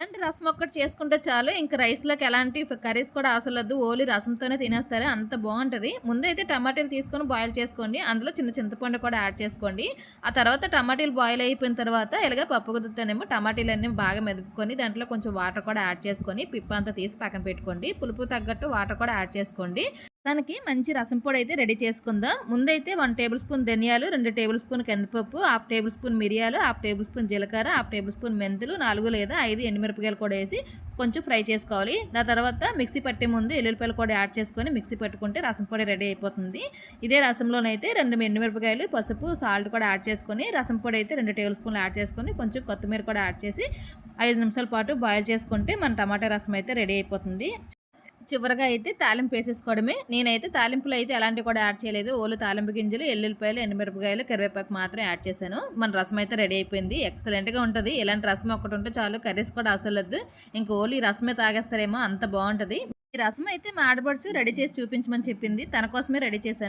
ఇలాంటి రసం ఒక్కటి చేసుకుంటే చాలు. ఇంక రైస్‌లోకి ఎలాంటి కర్రీస్ కూడా అవసరం లేదు. ఓన్లీ రసంతోనే తినేస్తారు. అంత బావుంటది. ముందైతే టమాటాలు తీసుకొని బాయిల్ చేసుకోండి. అందులో చిన్న చింతపండు కూడా యాడ్ చేసుకోండి. ఆ తర్వాత టమాటాలు బాయిల్ అయిపోయిన తర్వాత ఇలాగ పప్పు గుత్తితోనేమో టమాటాలన్నీ బాగా మెదుపుకొని దాంట్లో కొంచెం వాటర్ కూడా యాడ్ చేసుకొని పిప్పంతా తీసి పక్కన పెట్టుకోండి. పులుపు తగ్గట్టు వాటర్ కూడా యాడ్ చేసుకోండి. దానికి మంచి రసం పొడి అయితే రెడీ చేసుకుందాం. ముందైతే 1 టేబుల్ స్పూన్ ధనియాలు, 2 టేబుల్ స్పూన్ కందిపప్పు, 1/2 టేబుల్ స్పూన్ మిరియాలు, 1/2 టేబుల్ స్పూన్ జీలకర్ర, 1/2 టేబుల్ స్పూన్ మెంతులు, 4 లేదా 5 ఎండుమిరపకాయలు కూడా వేసి కొంచెం ఫ్రై చేసుకోవాలి. దాని తర్వాత మిక్సీ పట్టే ముందు ఎల్లుల్లిపాయలు కూడా యాడ్ చేసుకొని మిక్సీ పట్టుకుంటే రసం పొడి రెడీ అయిపోతుంది. ఇదే రసంలోనైతే 2 ఎండుమిరపకాయలు, పసుపు, సాల్ట్ కూడా యాడ్ చేసుకొని రసం పొడి అయితే 2 టేబుల్ స్పూన్లు యాడ్ చేసుకొని కొంచెం కొత్తిమీర కూడా యాడ్ చేసి 5 నిమిషాల పాటు బాయిల్ చేసుకుంటే మన టమాటా రసం అయితే రెడీ అయిపోతుంది. చివరగా అయితే తాలింపు వేసేసుకోవడమే. నేనైతే తాలింపులో అయితే ఎలాంటివి కూడా యాడ్ చేయలేదు. ఓన్లీ తాలింపు గింజలు, ఎల్లుల్లిపాయలు, ఎండుమిరపకాయలు, కరివేపాకు మాత్రం యాడ్ చేశాను. మన రసం అయితే రెడీ అయిపోయింది. ఎక్సలెంట్‌గా ఉంటది. ఇలాంటి రసం ఒకటి ఉంటే చాలు, కర్రీస్ కూడా అవసరం లేదు. ఇంక ఓన్లీ రసమే తాగేస్తారేమో, అంత బావుంటది. ఈ రసం అయితే మా ఆడపడుచు రెడీ చేసి చూపించమని చెప్పింది. తన కోసమే రెడీ చేశాను.